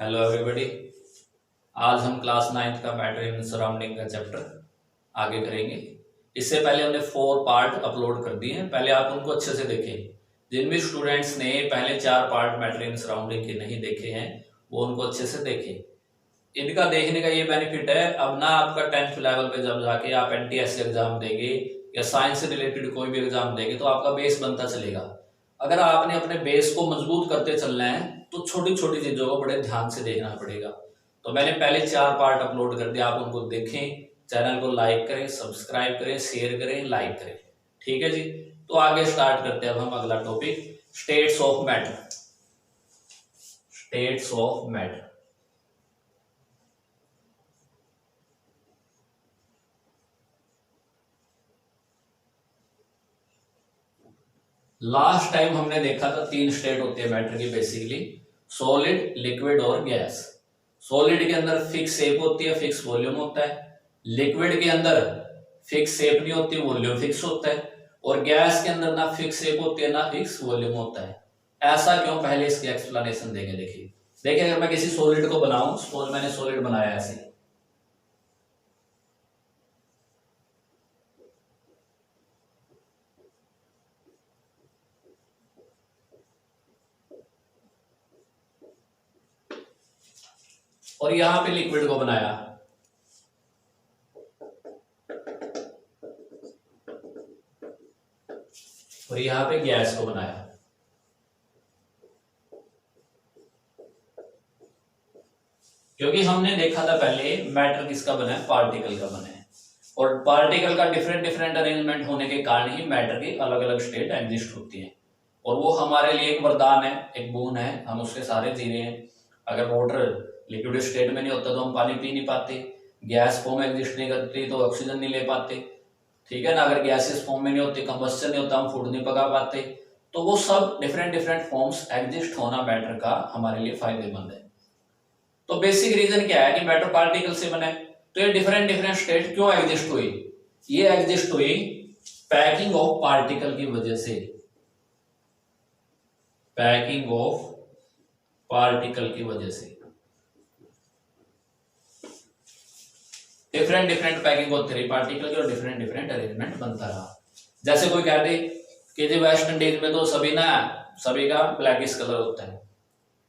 Hello everybody. आज हम class 9th का मैटर इन सराउंडिंग का चैप्टर आगे करेंगे। इससे पहले हमने 4 पार्ट अपलोड कर दिए हैं, पहले आप उनको अच्छे से देखें। जिन भी स्टूडेंट्स ने पहले 4 पार्ट मैटर इन सराउंडिंग के नहीं देखे हैं वो उनको अच्छे से देखें। इनका देखने का ये बेनिफिट है, अब ना आपका 10th लेवल पे जब जाके आप NTS एग्जाम देंगे या साइंस से रिलेटेड कोई भी एग्जाम देंगे तो आपका बेस बनता चलेगा। अगर आपने अपने बेस को मजबूत करते चलना है तो छोटी छोटी चीजों को बड़े ध्यान से देखना पड़ेगा। तो मैंने पहले 4 पार्ट अपलोड कर दिया, आप उनको देखें, चैनल को लाइक करें, सब्सक्राइब करें, शेयर करें, लाइक करें। ठीक है जी। तो आगे स्टार्ट करते हैं अब हम अगला topic, states of matter. States of matter. Last time हमने देखा था 3 स्टेट होती है मैटर की बेसिकली, सॉलिड, लिक्विड और गैस। सॉलिड के अंदर फिक्स शेप होती है, फिक्स वॉल्यूम होता है। लिक्विड के अंदर फिक्स शेप नहीं होती, वॉल्यूम फिक्स होता है। और गैस के अंदर ना फिक्स शेप होती है ना फिक्स वॉल्यूम होता है। ऐसा क्यों, पहले इसकी एक्सप्लेनेशन देंगे। देखिए अगर मैं किसी सॉलिड को बनाऊं, सपोज मैंने सॉलिड बनाया ऐसे, और यहां पे लिक्विड को बनाया, और यहां पे गैस को बनाया। क्योंकि हमने देखा था पहले मैटर किसका बना है, पार्टिकल का बना है। और पार्टिकल का डिफरेंट डिफरेंट अरेंजमेंट होने के कारण ही मैटर की अलग अलग स्टेट एग्जिस्ट होती है। और वो हमारे लिए एक वरदान है, एक बोन है, हम उसके सारे जी रहे हैं। अगर वाटर लिक्विड स्टेट में नहीं होता तो हम पानी पी नहीं पाते, गैस फॉर्म एग्जिस्ट नहीं करती तो ऑक्सीजन नहीं ले पाते, ठीक है ना। अगर गैसेस फॉर्म में नहीं होती, कंबस्चन नहीं होता, हम फूड नहीं पका पाते। तो वो सब डिफरेंट डिफरेंट फॉर्म्स एग्जिस्ट होना मैटर का हमारे लिए फायदेमंद है। तो बेसिक रीजन क्या है कि मैटर पार्टिकल से बना है। तो ये डिफरेंट डिफरेंट स्टेट क्यों एग्जिस्ट हुई, ये एग्जिस्ट हुई पैकिंग ऑफ पार्टिकल की वजह से। पैकिंग ऑफ पार्टिकल की वजह से डिफरेंट डिफरेंट पैकिंग होती रही पार्टिकल की और डिफरेंट डिफरेंट अरेंजमेंट बनता रहा। जैसे कोई कह दे कि जी वेस्ट इंडीज में तो सभी का ब्लैकिश कलर होता है,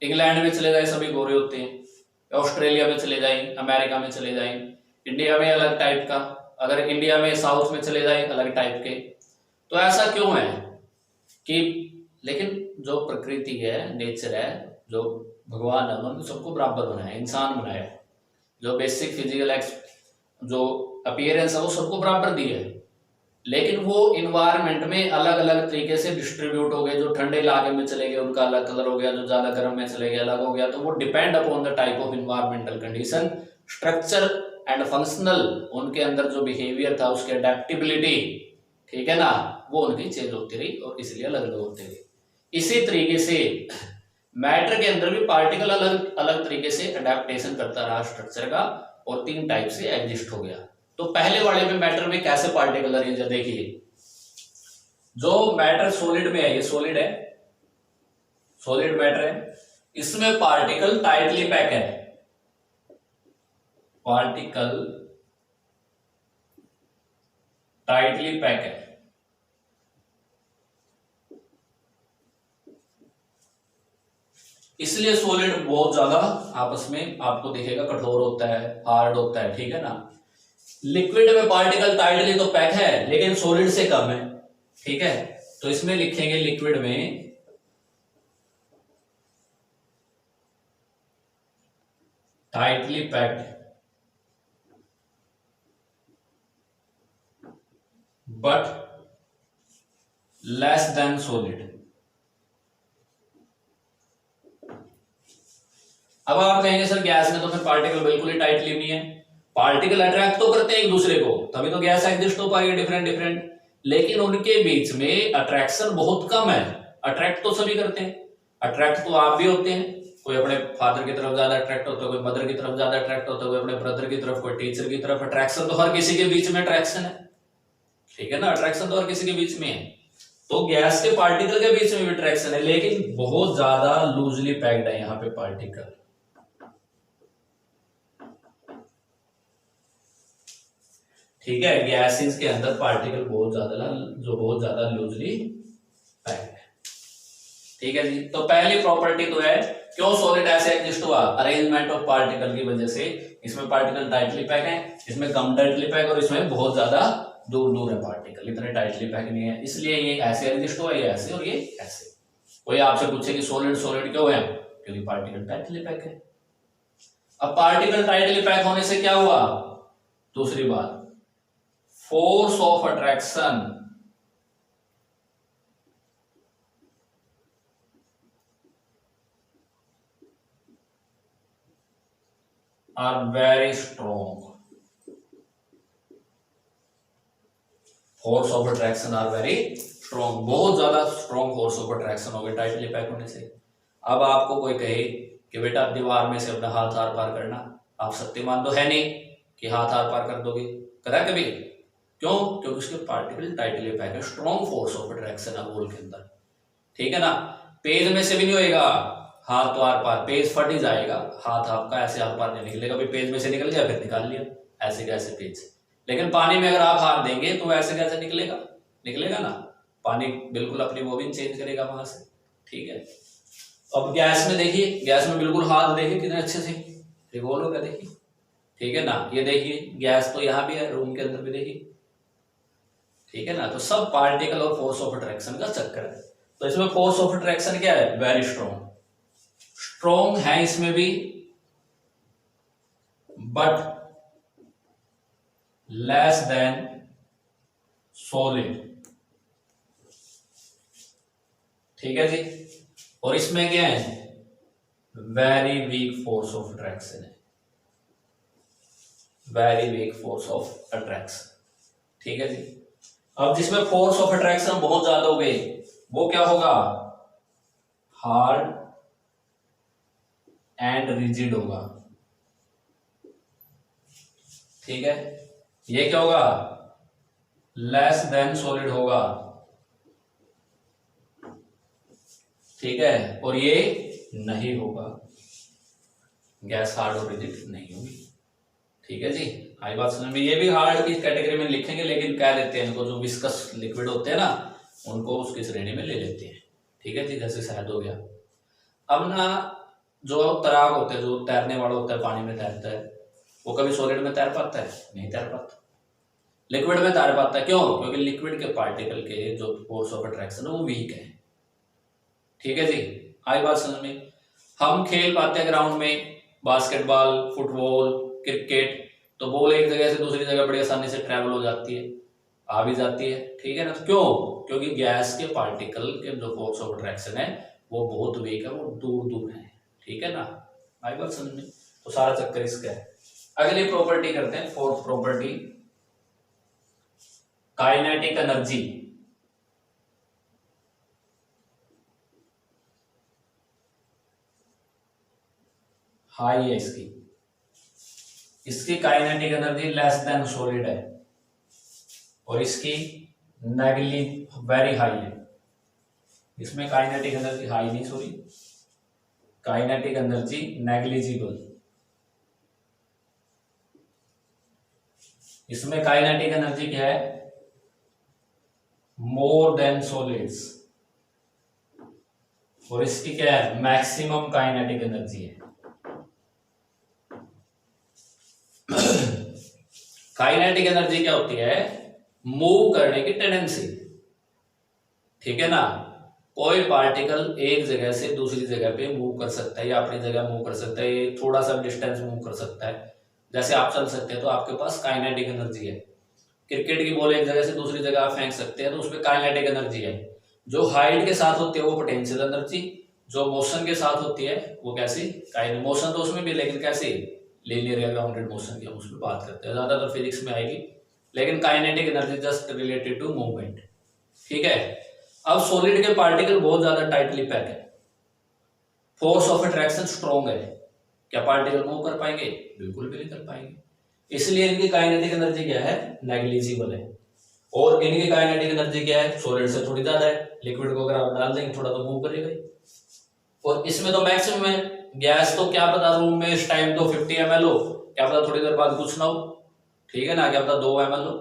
इंग्लैंड में चले जाए सभी गोरे होते हैं, ऑस्ट्रेलिया में चले जाए, अमेरिका में चले जाए, इंडिया में अलग टाइप का, अगर इंडिया में साउथ में चले जाए अलग टाइप के। तो ऐसा क्यों है कि, लेकिन जो प्रकृति है, नेचर है, जो भगवान है, उन्होंने सबको बराबर बनाया, इंसान बनाया। जो बेसिक फिजिकल जो अपीयरेंस है वो सबको बराबर दी है, लेकिन वो इन्वायरमेंट में अलग अलग तरीके से डिस्ट्रीब्यूट हो गए। जो ठंडे इलाके में चले गए उनका अलग कलर हो गया, जो ज्यादा गर्म में चले गए अलग हो गया। तो वो depend upon the type of environmental condition, structure and functional, उनके अंदर जो बिहेवियर था, उसकी अडेप्टेबिलिटी, ठीक है ना, वो उनकी चेंज होती रही और इसलिए अलग अलग होते रहे। इसी तरीके से मैटर के अंदर भी पार्टिकल अलग अलग तरीके से अडेप्टेशन करता रहा स्ट्रक्चर का, और 3 टाइप से एग्जिस्ट हो गया। तो पहले वाले में मैटर में कैसे पार्टिकल अरेंज है, देखिए जो मैटर सॉलिड में है, ये सॉलिड है, सॉलिड मैटर है, इसमें पार्टिकल टाइटली पैक है, पार्टिकल टाइटली पैक है। इसलिए सॉलिड बहुत ज्यादा आपस में आपको दिखेगा कठोर होता है, हार्ड होता है, ठीक है ना। लिक्विड में पार्टिकल टाइटली तो पैक है लेकिन सॉलिड से कम है, ठीक है। तो इसमें लिखेंगे लिक्विड में tightly packed but less than solid. अब आप कहेंगे सर गैस में तो फिर पार्टिकल बिल्कुल ही टाइटली नहीं है, पार्टिकल अट्रैक्ट तो करते हैं एक दूसरे को, तभी तो गैस एग्जिस्ट हो पाएगी डिफरेंट डिफरेंट, लेकिन उनके बीच में अट्रैक्शन बहुत कम है। अट्रैक्ट तो सभी करते हैं, अट्रैक्ट तो आप भी होते हैं, कोई अपने फादर की तरफ ज्यादा अट्रैक्ट होता है, कोई मदर की तरफ ज्यादा अट्रैक्ट होता है, कोई अपने ब्रदर की तरफ, कोई टीचर की तरफ। अट्रैक्शन तो हर किसी के बीच में अट्रैक्शन है, ठीक है ना, अट्रैक्शन तो हर किसी के बीच में है। तो गैस के पार्टिकल के बीच में भी अट्रैक्शन है, लेकिन बहुत ज्यादा लूजली पैक्ड है यहाँ पे पार्टिकल, ठीक है, गैसेस के अंदर पार्टिकल बहुत ज्यादा लूजली पैक्ड है। ठीक है जी, तो पहली प्रॉपर्टी तो है क्यों सॉलिड ऐसे एग्जिस्ट हुआ, अरेंजमेंट ऑफ पार्टिकल की वजह से। इसमें पार्टिकल टाइटली पैक है, इसमें कम टाइटली पैक, और इसमें बहुत ज्यादा दूर दूर है पार्टिकल, इतने टाइटली पैक नहीं है, इसलिए ये ऐसे एग्जिस्ट हुआ, ये ऐसे और ये ऐसे। कोई आपसे पूछे कि सॉलिड सॉलिड क्यों है, क्योंकि पार्टिकल टाइटली पैक है। अब पार्टिकल टाइटली पैक होने से क्या हुआ, दूसरी बात, force of attraction are very strong, force of attraction are very strong, बहुत ज्यादा स्ट्रॉन्ग फोर्स ऑफ अट्रैक्शन हो गया टाइटली पैक होने से। अब आपको कोई कहे कि बेटा दीवार में से अपना हाथ आर पार करना, आप शक्तिमान तो है नहीं कि हाथ आर पार कर दोगे, करा कभी? क्यों? क्योंकि उसके पार्टिकल टाइटली पैक है, स्ट्रॉन्ग फोर्स ऑफ अट्रैक्शन है वॉल के अंदर। ठीक है ना, पेज में से भी नहीं होएगा हाथ तो आर पार, पेज फट ही जाएगा, हाथ आपका ऐसे आर पार नहीं निकलेगा, भाई पेज में से निकल गया फिर निकाल लिया, ऐसे कैसे पेज। लेकिन पानी में अगर आप हाथ देंगे तो ऐसे कैसे निकलेगा, निकलेगा ना, पानी बिल्कुल अपनी बॉबिन चेंज करेगा वहां से। ठीक है, अब गैस में देखिए, गैस में बिल्कुल हाथ देखिए कितने अच्छे से रिवॉल्व होगा, देखिए। ठीक है ना, ये देखिए गैस तो यहाँ भी है, रूम के अंदर भी देखिए। ठीक है ना, तो सब पार्टिकल और फोर्स ऑफ अट्रैक्शन का चक्कर है। तो इसमें फोर्स ऑफ अट्रैक्शन क्या है, वेरी स्ट्रॉन्ग, स्ट्रॉन्ग है इसमें भी, बट लेस देन सॉलिड। ठीक है जी, और इसमें क्या है, very weak force of attraction है, very weak force of attraction. ठीक है जी, अब जिसमें फोर्स ऑफ अट्रैक्शन बहुत ज्यादा हो गई वो क्या होगा, हार्ड एंड रिजिड होगा। ठीक है, ये क्या होगा, लेस देन सॉलिड होगा। ठीक है, और ये नहीं होगा, गैस हार्ड और रिजिड नहीं होगी। ठीक है जी, आई बात समझ में। ये भी हार्ड की कैटेगरी में लिखेंगे, लेकिन कह देते हैं इनको, जो विस्कस लिक्विड होते हैं ना उनको उसकी श्रेणी में ले लेते हैं। ठीक है जी, जैसे शहद हो गया। अब ना जो तैराक होते हैं, जो तैरने वाला होता है, पानी में तैरता है, वो कभी सॉलिड में तैर पाता है? नहीं तैर पाता। लिक्विड में तैर पाता है, क्यों? क्योंकि लिक्विड के पार्टिकल के जो फोर्स ऑफ अट्रैक्शन है वो वीक है। ठीक है जी, आई बात समझ में। हम खेल पाते हैं ग्राउंड में, बास्केटबॉल, फुटबॉल, क्रिकेट, तो बॉल एक जगह से दूसरी जगह बड़ी आसानी से ट्रैवल हो जाती है, आ भी जाती है। ठीक है ना, तो क्यों? क्योंकि गैस के पार्टिकल के जो फोर्स ऑफ अट्रैक्शन है वो बहुत वीक है, वो दूर दूर है। ठीक है ना, आई बात समझ में। तो सारा चक्कर इसका है। अगली प्रॉपर्टी करते हैं, fourth property, kinetic energy. High है इसकी, इसकी kinetic energy less than solid है, और इसकी वेरी हाई है। इसमें काइनेटिक एनर्जी हाई नहीं, सॉरी, काइनेटिक एनर्जी नेग्लिजिबल। इसमें काइनेटिक एनर्जी क्या है, मोर देन सॉलिड्स, और इसकी क्या है, मैक्सिमम काइनेटिक एनर्जी है। काइनेटिक एनर्जी क्या होती है, मूव करने की टेंडेंसी। ठीक है ना, कोई पार्टिकल एक जगह से दूसरी जगह पे मूव कर सकता है, या अपनी जगह मूव कर सकता है, थोड़ा सा डिस्टेंस मूव कर सकता है। जैसे आप चल सकते हैं तो आपके पास काइनेटिक एनर्जी है। क्रिकेट की बॉल एक जगह से दूसरी जगह आप फेंक सकते हैं तो उसमें काइनेटिक एनर्जी है। जो हाइट के साथ होती है वो पोटेंशियल एनर्जी, जो मोशन के साथ होती है वो कैसी, मोशन तो उसमें भी, लेकिन कैसी, लीनियर या ग्राउंडेड मोशन की हम उसमें बात करते हैं, ज्यादातर फिजिक्स में आएगी। लेकिन kinetic energy just related to movement. ठीक है, अब सॉलिड के पार्टिकल बहुत ज्यादा टाइटली पैक है, फोर्स ऑफ अट्रैक्शन स्ट्रॉन्ग है, क्या पार्टिकल मूव कर पाएंगे? बिल्कुल भी नहीं कर पाएंगे। इसलिए इनकी काइनेटिक एनर्जी क्या है, नेग्लिजिबल है। और इनकी काइनेटिक एनर्जी क्या है, सॉलिड से थोड़ी ज्यादा है। लिक्विड को अगर आप डाल देंगे थोड़ा तो मूव करेगा ही, और इसमें तो मैक्सिमम है। गैस तो क्या पता रूम में इस टाइम तो 50 ml हो, क्या पता थोड़ी देर बाद कुछ ना हो। ठीक है ना, क्या पता 2 ml हो,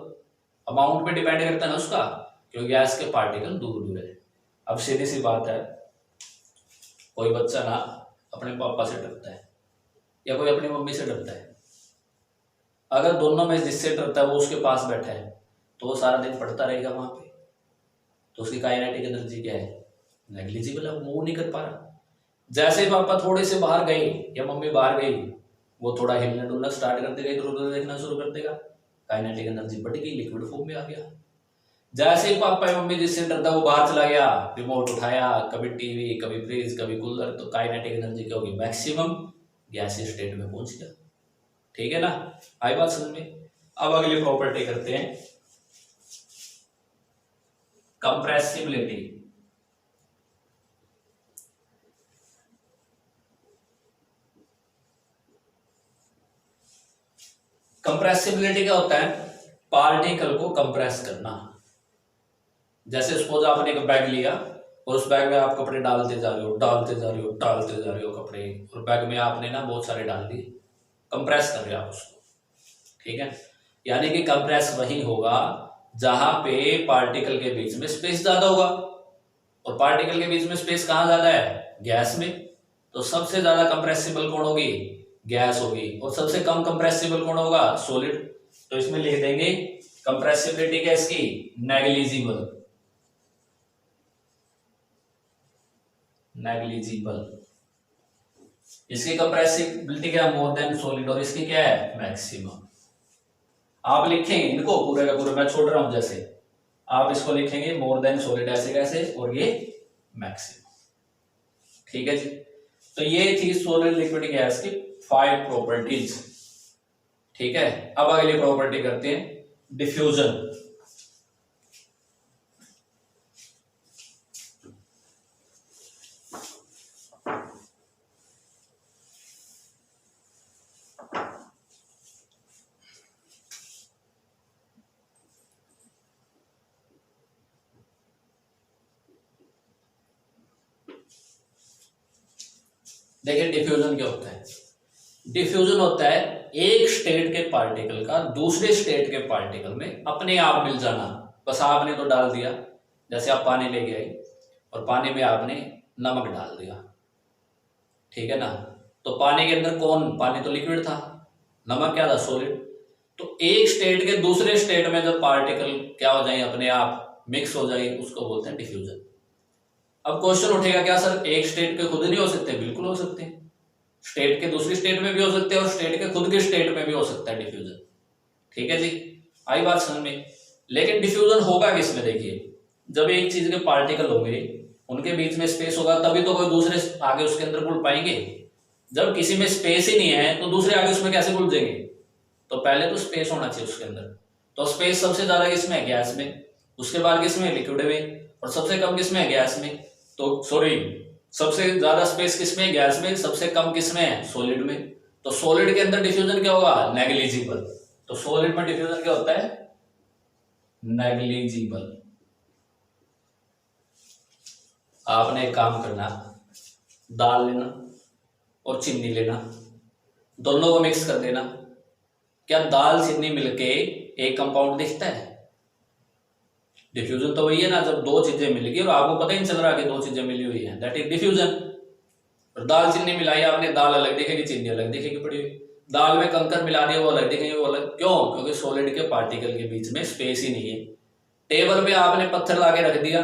अमाउंट पे डिपेंड करता है ना उसका, क्योंकि गैस के पार्टिकल दूर दूर है। अब सीधी सी बात है, कोई बच्चा ना अपने पापा से डरता है या कोई अपनी मम्मी से डरता है, अगर दोनों में जिससे डरता है वो उसके पास बैठा है तो वो सारा दिन पढ़ता रहेगा वहां पे, तो उसकी काइनेटिक एनर्जी क्या है, नेग्लिजिबल है, मूव नहीं कर पा रहा। जैसे ही पापा थोड़े से बाहर गए या मम्मी बाहर गई, वो थोड़ा हिलना डुलना स्टार्ट कर देगा, इधर उधर देखना शुरू कर देगा, काइनेटिक एनर्जी बढ़ गई, लिक्विड फॉर्म में आ गया। जैसे ही पापा या मम्मी जिससे डरता वो बाहर चला गया, रिमोट उठाया, कभी टीवी, कभी फ्रिज, कभी कूलर, तो काइनेटिक एनर्जी क्या होगी, मैक्सिमम गैसीय स्टेट में पहुंच गया। ठीक है ना, आई बात समझ में। अब अगली प्रॉपर्टी करते हैं, कंप्रेसिबिलिटी। कंप्रेसिबिलिटी क्या होता है, पार्टिकल को कंप्रेस करना। जैसे सपोज आपने एक बैग लिया और उस बैग में आप कपड़े डालते जा रहे हो, डालते जा रहे हो, डालते जा रहे हो कपड़े, और बैग में आपने ना बहुत सारे डाल दिए, कंप्रेस कर रहे हो आप उसको। ठीक है, यानी कि कंप्रेस वही होगा जहां पे पार्टिकल के बीच में स्पेस ज्यादा होगा, और पार्टिकल के बीच में स्पेस कहां ज्यादा है, गैस में। तो सबसे ज्यादा कंप्रेसिबल कौन होगी, गैस होगी, और सबसे कम कंप्रेसिबल कौन होगा, सॉलिड। तो इसमें लिख देंगे कंप्रेसिबिलिटी क्या इसकी, नेग्लिजिबल, नेग्लिजिबल। इसकी कंप्रेसिबिलिटी क्या, मोर देन सॉलिड, और इसकी क्या है, मैक्सिमम। आप लिखेंगे इनको पूरे का पूरा, मैं छोड़ रहा हूं, जैसे आप इसको लिखेंगे मोर देन सॉलिड ऐसे कैसे, और ये मैक्सिमम। ठीक है जी, तो ये थी सॉलिड लिक्विड गैस की 5 प्रॉपर्टीज। ठीक है, अब अगली प्रॉपर्टी करते हैं, डिफ्यूजन। देखिए डिफ्यूजन क्या होता है, डिफ्यूजन होता है एक स्टेट के पार्टिकल का दूसरे स्टेट के पार्टिकल में अपने आप मिल जाना। बस आपने तो डाल दिया, जैसे आप पानी ले गए और पानी में आपने नमक डाल दिया, ठीक है ना, तो पानी के अंदर कौन, पानी तो लिक्विड था, नमक क्या था, सॉलिड। तो एक स्टेट के दूसरे स्टेट में जब पार्टिकल क्या हो जाए, अपने आप मिक्स हो जाए, उसको बोलते हैं डिफ्यूजन। अब क्वेश्चन उठेगा, क्या सर एक स्टेट के खुद नहीं हो सकते, बिल्कुल हो सकते हैं, स्टेट के दूसरी स्टेट में भी हो सकते हैं और स्टेट के खुद के स्टेट में भी हो सकता है डिफ्यूजन। ठीक है जी, आई बात समझ में। लेकिन डिफ्यूजन होगा किसमें, देखिए जब एक चीज के पार्टिकल होंगे उनके बीच में स्पेस होगा, तभी तो कोई दूसरे आगे उसके अंदर घुल पाएंगे। जब किसी में स्पेस ही नहीं है तो दूसरे आगे उसमें कैसे घुल जाएंगे, तो पहले तो स्पेस होना चाहिए उसके अंदर। तो स्पेस सबसे ज्यादा किसमें है, गैस में, उसके बाद किसमें, लिक्विड में, और सबसे कम किसमें है, गैस में। तो सॉरी, सबसे ज्यादा स्पेस किसमें है, गैस में, सबसे कम किसमें है, सॉलिड में। तो सॉलिड के अंदर डिफ्यूजन क्या होगा, नेग्लिजिबल। तो सॉलिड में डिफ्यूजन क्या होता है, नेग्लिजिबल। आपने एक काम करना, दाल लेना और चीनी लेना, दोनों को मिक्स कर देना। क्या दाल चीनी मिलके एक कंपाउंड दिखता है, डिफ्यूजन तो वही है ना, जब दो चीजें मिल गई और आपको पता ही नहीं चल रहा कि दो चीजें मिली हुई हैं, दैट इज डिफ्यूजन। और दाल चीनी मिलाई आपने, दाल अलग दिखेगी, चीनी अलग दिखेगी पड़ी हुई। दाल में कंकर मिला दिया, वो अलग दिखेंगे, वो अलग, क्यों, क्योंकि सॉलिड के पार्टिकल के बीच में स्पेस ही नहीं है। टेबल पे आपने पत्थर लाके रख दिया,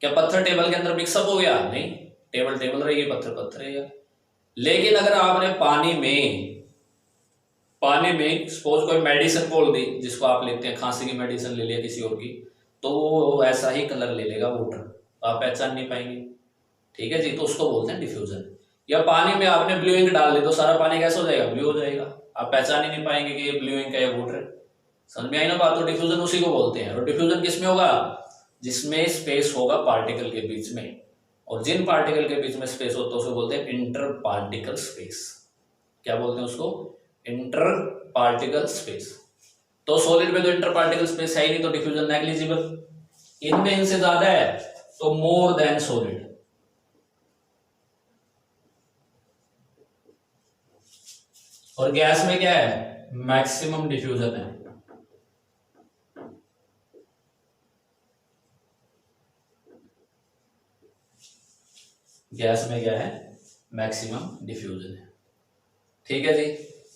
क्या पत्थर टेबल के अंदर मिक्सअप हो गया, नहीं, टेबल टेबल रहेगी, पत्थर पत्थर रहेगा। लेकिन अगर आपने पानी में सपोज कोई मेडिसिन बोल दी, जिसको आप लेते हैं, खांसी की मेडिसिन ले लिया किसी और की, तो वो ऐसा ही कलर ले लेगा वाटर, तो आप पहचान नहीं पाएंगे। ठीक है जी, तो उसको बोलते हैं डिफ्यूजन। या पानी में आपने ब्लू इंक डाल दी तो सारा पानी कैसा हो जाएगा, ब्लू हो जाएगा, आप पहचान ही नहीं पाएंगे कि ये ब्लू इंक है या वाटर है। समझ में आई ना बात। तो डिफ्यूजन उसी को बोलते हैं। और डिफ्यूजन किसमें होगा, जिसमें स्पेस होगा पार्टिकल के बीच में, और जिन पार्टिकल के बीच में स्पेस होता है उसको बोलते हैं इंटर पार्टिकल स्पेस। क्या बोलते हैं उसको, इंटर पार्टिकल स्पेस। तो सॉलिड में तो इंटर पार्टिकल स्पेस है ही नहीं, तो डिफ्यूजन नेग्लिजिबल। इनमें इनसे ज्यादा है तो मोर देन सॉलिड। और गैस में क्या है, मैक्सिमम डिफ्यूजन है, गैस में क्या है, मैक्सिमम डिफ्यूजन है। ठीक है जी,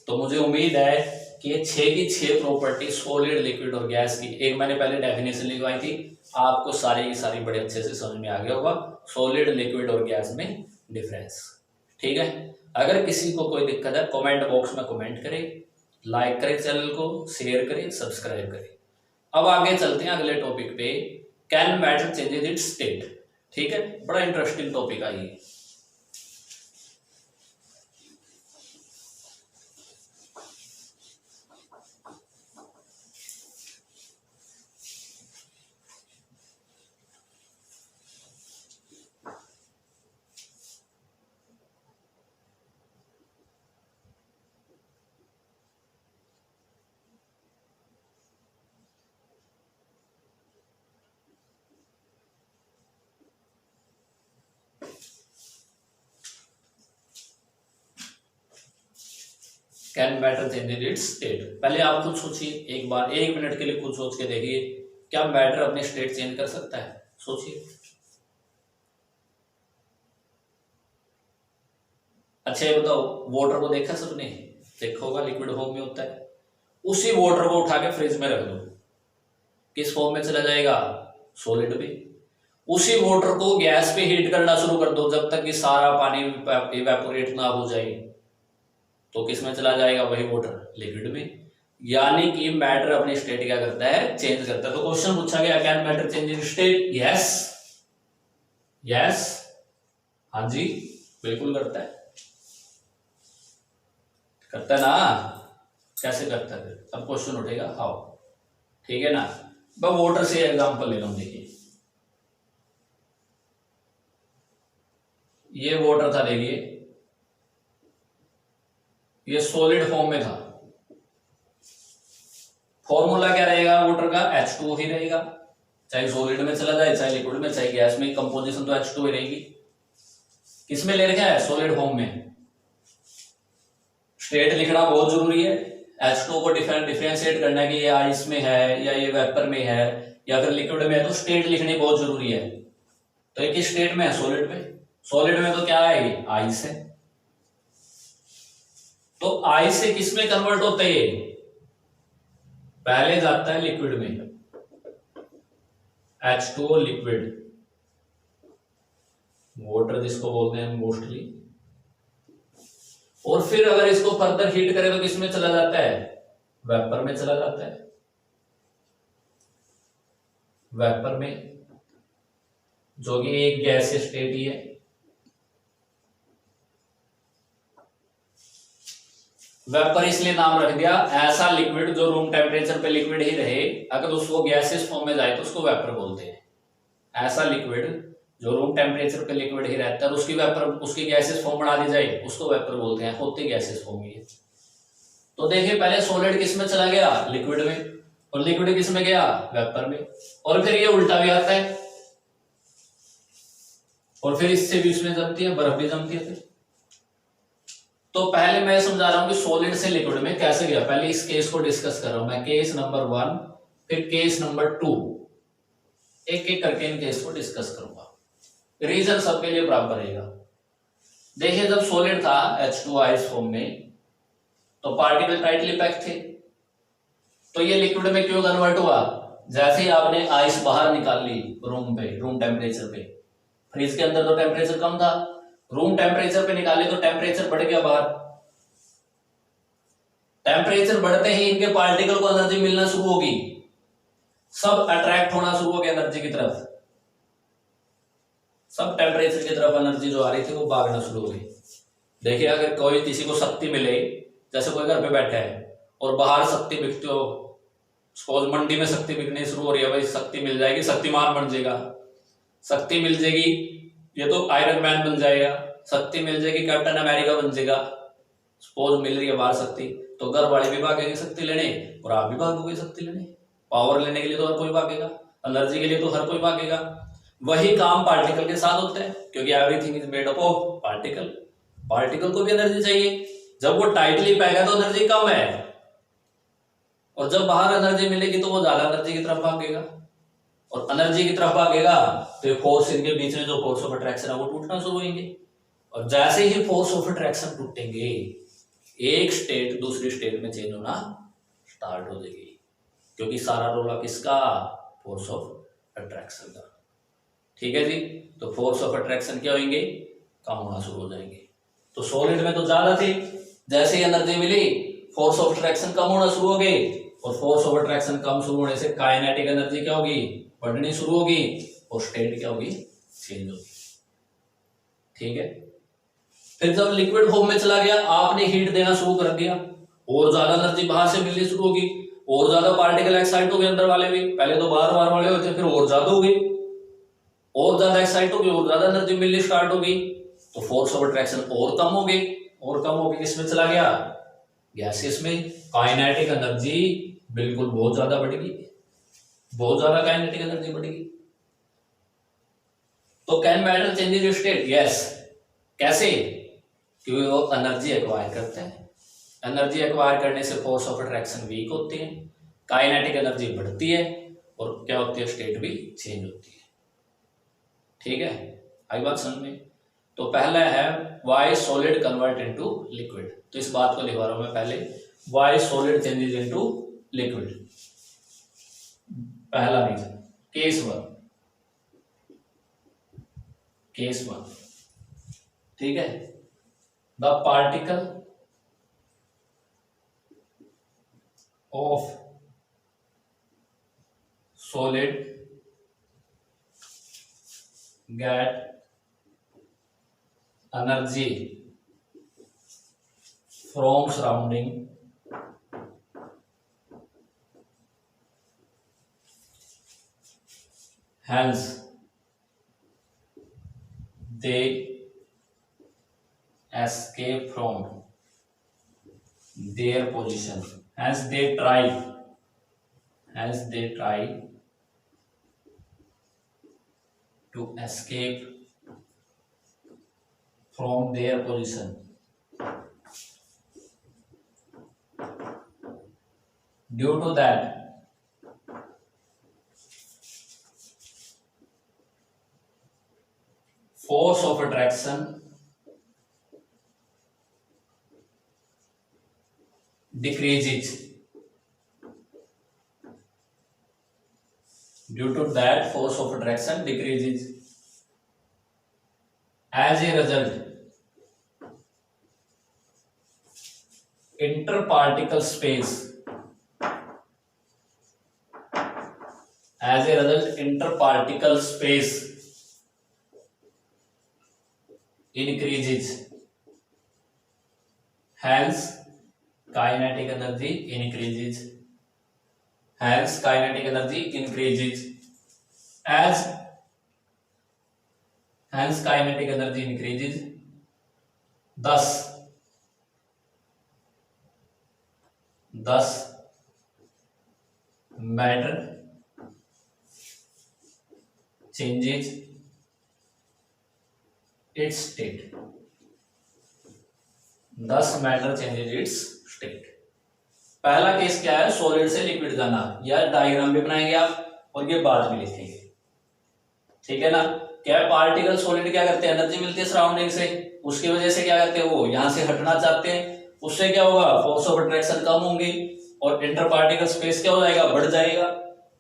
तो मुझे उम्मीद है कि ये 6 की 6 प्रॉपर्टी सॉलिड, लिक्विड और गैस की, एक मैंने पहले डेफिनेशन लिखवाई थी, आपको सारी की सारी बड़े अच्छे से समझ में आ गया होगा सॉलिड, लिक्विड और गैस में डिफरेंस। ठीक है, अगर किसी को कोई दिक्कत है कमेंट बॉक्स में कमेंट करें, लाइक करें चैनल को, शेयर करें, सब्सक्राइब करें। अब आगे चलते हैं अगले टॉपिक पे, can matter changes it's state. ठीक है, बड़ा इंटरेस्टिंग टॉपिक है ये। Can matter change it's state. पहले आप खुद सोचिए एक बार, 1 मिनट के लिए खुद सोच के देखिए, क्या मैटर अपने स्टेट चेंज कर सकता है? सोचिए। अच्छा ये बताओ, वाटर को देखा सबने? देखा होगा, लिक्विड फॉर्म में होता है। उसी वाटर को उठा के फ्रिज में रख दो, किस फॉर्म में चला जाएगा? सॉलिड पे। उसी वाटर को गैस पे हीट करना शुरू कर दो, जब तक कि सारा पानी इवेपोरेट ना हो जाए, तो किस में चला जाएगा? वही वाटर, लिक्विड में। यानी कि मैटर अपनी स्टेट क्या करता है? चेंज करता है। तो क्वेश्चन पूछा गया, can matter change in state? Yes, yes, हाँ जी, बिल्कुल करता है, करता है ना। कैसे करता है? अब क्वेश्चन उठेगा हाउ। ठीक है ना, मैं वाटर से एग्जांपल ले रहा हूं। देखिए ये वाटर था, देखिए ये सॉलिड फॉर्म में था। फॉर्मूला क्या रहेगा वाटर का? H2O ही रहेगा, चाहे सॉलिड में चला जाए, चाहे लिक्विड में, चाहे गैस में, कंपोजिशन तो H2O ही रहेगी। किसमें ले रखा है? सॉलिड फॉर्म में। स्टेट लिखना बहुत जरूरी है, H2O को डिफरेंशिएट करना है कि ये आइस में है या ये वेपर में है या फिर लिक्विड में है, तो स्टेट लिखनी बहुत जरूरी है। तो एक ही स्टेट में है, सॉलिड में। सॉलिड में तो क्या है? आइस है। तो आइस से किस में कन्वर्ट होते हैं? पहले जाता है लिक्विड में, H2O लिक्विड, वाटर जिसको बोलते हैं मोस्टली, और फिर अगर इसको फर्दर हीट करें तो किस में चला जाता है? वेपर में चला जाता है। वेपर में, जो कि एक गैसीय स्टेट ही है। वेपर इसलिए नाम रख दिया, ऐसा लिक्विड जो रूम टेम्परेचर पे लिक्विड ही रहे, अगर उसको गैसेस फॉर्म में जाए तो उसको वेपर बोलते हैं। ऐसा लिक्विड जो रूम टेम्परेचर पे लिक्विड ही रहता है, उसकी वेपर, उसकी गैसेस फॉर्म बना दी जाए, उसको वेपर बोलते हैं, होती गैसेस फॉर्म ही है। तो देखिए पहले सॉलिड किस में चला गया? लिक्विड में, और लिक्विड किस में गया? वेपर में। और फिर ये उल्टा भी आता है, और फिर इससे भी इसमें जमती है, बर्फ भी जमती है। फिर तो पहले मैं समझा रहा हूं कि सॉलिड से लिक्विड में कैसे गया। पहले इस केस को डिस्कस कर रहा हूं मैं, केस नंबर 1, फिर केस नंबर 2, एक एक करके इन केस को डिस्कस करूंगा। रीजन सबके लिए बराबर रहेगा। देखिए जब सॉलिड था H2 आइस फॉर्म में, तो पार्टिकल टाइटली पैक्ड थे, तो ये लिक्विड में क्यों कन्वर्ट हुआ? जैसे ही आपने आइस बाहर निकाल ली रूम पे, रूम टेम्परेचर पे, फ्रिज के अंदर तो टेम्परेचर कम था, रूम टेम्परेचर पे निकाले तो टेम्परेचर बढ़ गया बाहर। टेम्परेचर बढ़ते ही इनके पार्टिकल को एनर्जी मिलना शुरू होगी, सब अट्रैक्ट होना शुरू हो गया एनर्जी की तरफ, सब टेम्परेचर की तरफ एनर्जी जो आ रही थी वो भागना शुरू हो गई। देखिए अगर कोई किसी को शक्ति मिले, जैसे कोई घर पे बैठा है और बाहर शक्ति बिकती हो, सपोज मंडी में शक्ति बिकनी शुरू हो रही है, भाई शक्ति मिल जाएगी, शक्तिमान बन जाएगा, शक्ति मिल जाएगी, ये तो आयरन मैन बन जाएगा, शक्ति मिल जाएगी, कैप्टन अमेरिका बन जाएगा। सपोज मिल रही है बाहर शक्ति, तो घर वाले भी भागेंगे शक्ति लेने, और आप भी भागोगे शक्ति लेने। पावर लेने के लिए तो हर कोई भागेगा, एनर्जी के लिए तो हर कोई भागेगा। वही काम पार्टिकल के साथ होता है, क्योंकि everything is made up of particle. Particle को भी एनर्जी चाहिए, जब वो टाइटली पैक है तो एनर्जी कम है, और जब बाहर एनर्जी मिलेगी तो वो ज्यादा एनर्जी की तरफ भागेगा, और एनर्जी की तरफ भागेगा तो फोर्स, इनके बीच में जो फोर्स ऑफ अट्रैक्शन है वो टूटना शुरू होंगे। और जैसे ही फोर्स ऑफ अट्रैक्शन टूटेंगे, एक स्टेट दूसरी स्टेट में चेंज होना स्टार्ट हो जाएगी, क्योंकि सारा रोला किसका, फोर्स ऑफ अट्रैक्शन का। ठीक है जी, तो फोर्स ऑफ अट्रैक्शन क्या होंगे, कम होना शुरू हो जाएंगे। तो सॉलिड में तो ज्यादा थे, जैसे ही एनर्जी मिली फोर्स ऑफ अट्रैक्शन कम होना शुरू हो गई, और फोर्स ऑफ अट्रैक्शन कम शुरू होने से काइनेटिक एनर्जी क्या होगी, बढ़नी शुरू होगी, और स्टेट क्या होगी, चेंज होगी। ठीक है, फिर जब लिक्विड फॉर्म में चला गया, आपने हीट देना शुरू कर दिया, और ज्यादा एनर्जी बाहर से मिलनी शुरू होगी, और ज्यादा पार्टिकल एक्साइट हो गए अंदर वाले भी, पहले तो बाहर बाहर वाले होते, फिर और ज्यादा हो गई, और ज्यादा एक्साइट हो गई, और ज्यादा एनर्जी मिलनी स्टार्ट हो गई, तो फोर्स ऑफ अट्रैक्शन और कम हो गई, और कम हो गई, किसमें चला गया, गैसेस में। काइनेटिक एनर्जी बिल्कुल बहुत ज्यादा बढ़ गई, बहुत ज्यादा काइनेटिक एनर्जी बढ़ गई। तो can matter changes state, yes. कैसे, क्योंकि वो एनर्जी एक्वायर करते हैं, एनर्जी एक्वायर करने से फोर्स ऑफ अट्रैक्शन वीक होती है, काइनेटिक एनर्जी बढ़ती है, और क्या होती है, स्टेट भी चेंज होती है। ठीक है, आई बात समझ में। तो पहला है why solid convert into liquid, तो इस बात को लिखवा रहा हूं मैं पहले, why solid changes into liquid. पहला reason, case one, case one, ठीक है, the particle of solid get energy from surrounding hence they escape from their position, hence they try to escape from their position. Due to that, force of attraction decreases. Due to that, force of attraction decreases. As a result, interparticle space. As a result, interparticle space increases. Hence, kinetic energy increases. Hence, kinetic energy increases. Hence, kinetic energy increases. Thus, matter changes its state. Thus, matter changes its state. पहला case क्या है, solid से liquid जाना, यह diagram भी बनाएंगे आप और ये बात भी लिखेंगे। ठीक है ना, क्या पार्टिकल सॉलिड क्या करते हैं, एनर्जी मिलती है सराउंडिंग से, उसकी वजह से क्या करते हैं, वो यहां से हटना चाहते हैं, उससे क्या होगा, फोर्स ऑफ अट्रैक्शन कम होंगी, और इंटर पार्टिकल स्पेस क्या हो जाएगा, बढ़ जाएगा,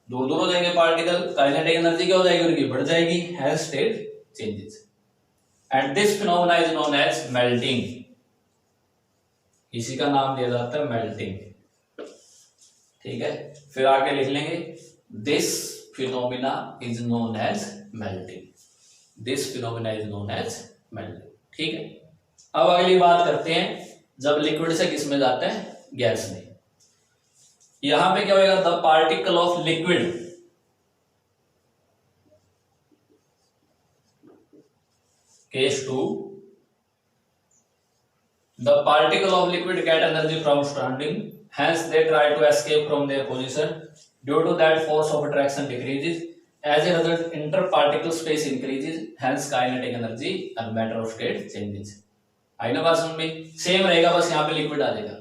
दूर दूर हो जाएंगे पार्टिकल, काइनेटिक एनर्जी क्या हो जाएगी उनकी, बढ़ जाएगी। Has state changes and this phenomena is known as melting, इसी का नाम दिया जाता है मेल्टिंग। ठीक है, फिर आगे लिख लेंगे, this phenomena is known as melting, this phenomena is known as melting. ठीक है, अब अगली बात करते हैं, जब लिक्विड से किस में जाता है, गैस में। यहां पे क्या होगा, the particle of liquid case 2, the particle of liquid get energy from surrounding, hence they try to escape from their position. Due to that, force of attraction decreases. As a result, interparticle space increases, hence kinetic energy and matter of state changes. आई ना बात समझ में, same रहेगा, बस यहाँ पे liquid आ जाएगा,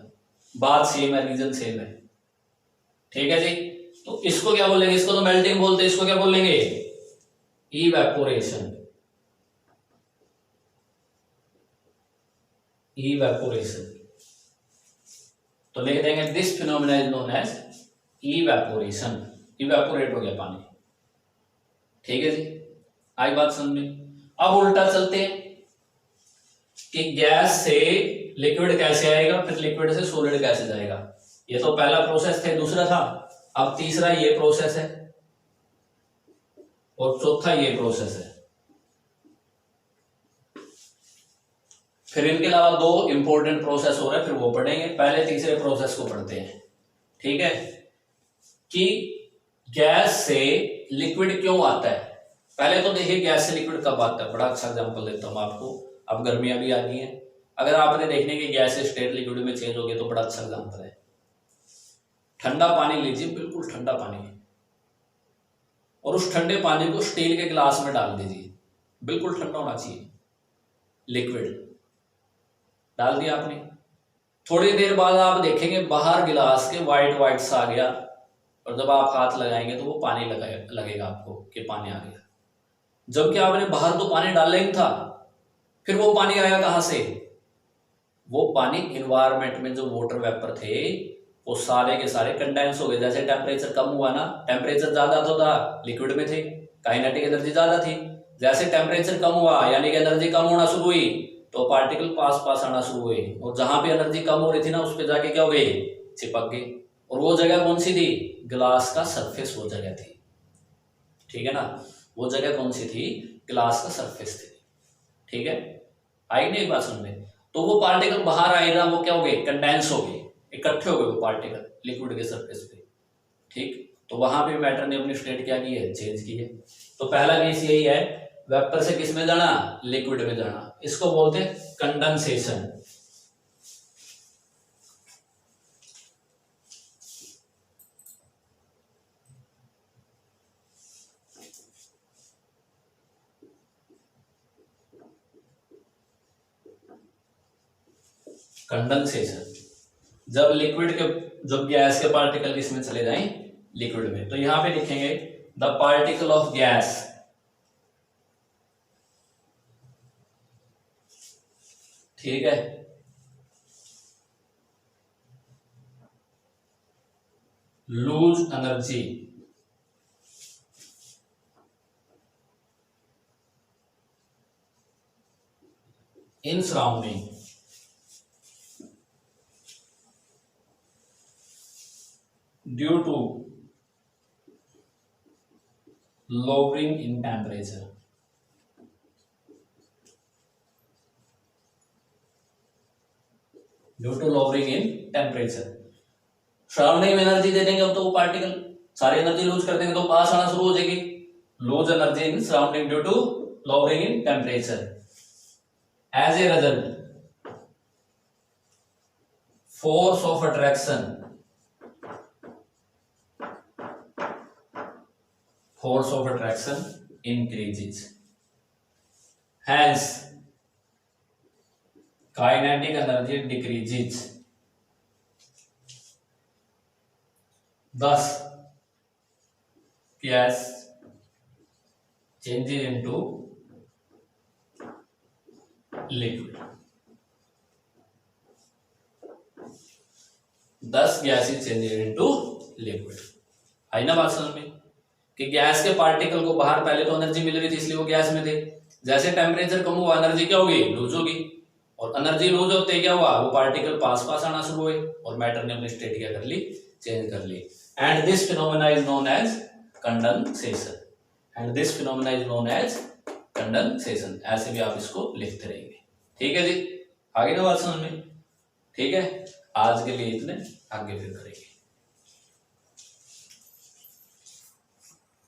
बात सेम है, रीजन सेम है। ठीक है जी। तो इसको क्या बोलेंगे, इसको तो मेल्टिंग बोलते हैं, इसको क्या बोलेंगे, इवेपोरेशन। इवेपोरेशन तो लिख देंगे this phenomena is known as evaporation. Evaporate हो गया पानी। ठीक है जी, आई बात समझ में। अब उल्टा चलते हैं कि गैस से लिक्विड कैसे आएगा, फिर लिक्विड से सॉलिड कैसे जाएगा। ये तो पहला प्रोसेस थे, दूसरा था, अब तीसरा ये प्रोसेस है और चौथा ये प्रोसेस है। फिर इनके अलावा दो इंपॉर्टेंट प्रोसेस हो रहे हैं, फिर वो पढ़ेंगे। पहले तीसरे प्रोसेस को पढ़ते हैं। ठीक है, कि गैस से लिक्विड क्यों आता है। पहले तो देखिए गैस से लिक्विड कब आता है। बड़ा अच्छा एग्जांपल देता हूं आपको। अब गर्मियां भी आ गई हैं, अगर आपने देखने की गैस स्टेट लिक्विड में चेंज हो गया तो बड़ा अच्छा एग्जांपल है। ठंडा पानी लीजिए, बिल्कुल ठंडा पानी, और उस ठंडे पानी को स्टील के गिलास में डाल दीजिए, बिल्कुल ठंडा होना चाहिए, लिक्विड डाल दिया आपने। थोड़ी देर बाद आप देखेंगे बाहर गिलास के वाइट वाइट सा आ गया, और जब आप हाथ लगाएंगे तो वो पानी लगेगा आपको कि पानी आ गया, जबकि आपने बाहर तो पानी डाला ही था। फिर वो पानी आया कहां से, वो पानी इन्वायरमेंट में जो वाटर वेपर थे वो सारे के सारे कंडेंस हो गए। जैसे टेम्परेचर कम हुआ ना, टेम्परेचर ज्यादा तो था, लिक्विड में थे, काइनेटिक एनर्जी ज्यादा थी। जैसे टेम्परेचर कम हुआ यानी कि एनर्जी कम होना शुरू हुई तो पार्टिकल पास पास आना शुरू हुए, और जहां पे एनर्जी कम हो रही थी ना उस पर जाके क्या हो गए, चिपक गए। और वो जगह कौन सी थी, ग्लास का सरफेस वो जगह थी। ठीक है ना, वो जगह कौन सी थी, ग्लास का सरफेस थी। ठीक है, आई नहीं एक बात समझ में। तो वो पार्टिकल बाहर आए ना, वो क्या हो गए, कंडेंस हो गए, इकट्ठे हो गए वो पार्टिकल लिक्विड के सरफेस पे। ठीक, तो वहां पे मैटर ने अपनी स्टेट क्या की है, चेंज की है। तो पहला केस यही है, वेपर से किस में जाना, लिक्विड में जाना। इसको बोलते हैं कंडेंसेशन। कंडेंसेशन जब लिक्विड के, जब गैस के पार्टिकल इसमें चले जाएं लिक्विड में, तो यहां पे लिखेंगे द पार्टिकल ऑफ गैस ठीक है lose energy in surrounding due to lowering in temperature। Due to lowering in temperature, surrounding में एनर्जी दे देंगे अब तो वो पार्टिकल सारी एनर्जी लूज कर देंगे तो पास आना शुरू हो जाएगी। Lose energy in surrounding due to lowering in temperature। As a result force of attraction, force of attraction increases, hence kinetic energy decreases, thus gas changes into liquid, thus gas is changed into liquid। आई ना बात समझ में कि gas के particle को बाहर पहले तो एनर्जी मिल रही थी इसलिए वो गैस में थे, जैसे टेम्परेचर कम हुआ एनर्जी क्या होगी, लूज होगी, और एनर्जी लूज होते क्या हुआ, वो पार्टिकल पास पास आना शुरू हुए और मैटर ने अपनी स्टेट क्या कर ली, चेंज कर ली। And this phenomena is known as condensation, and this phenomena is known as condensation. ऐसे भी आप इसको लिखते रहेंगे। ठीक है जी, आगे ना बात समझ में। ठीक है, आज के लिए इतने, आगे फिर करेंगे।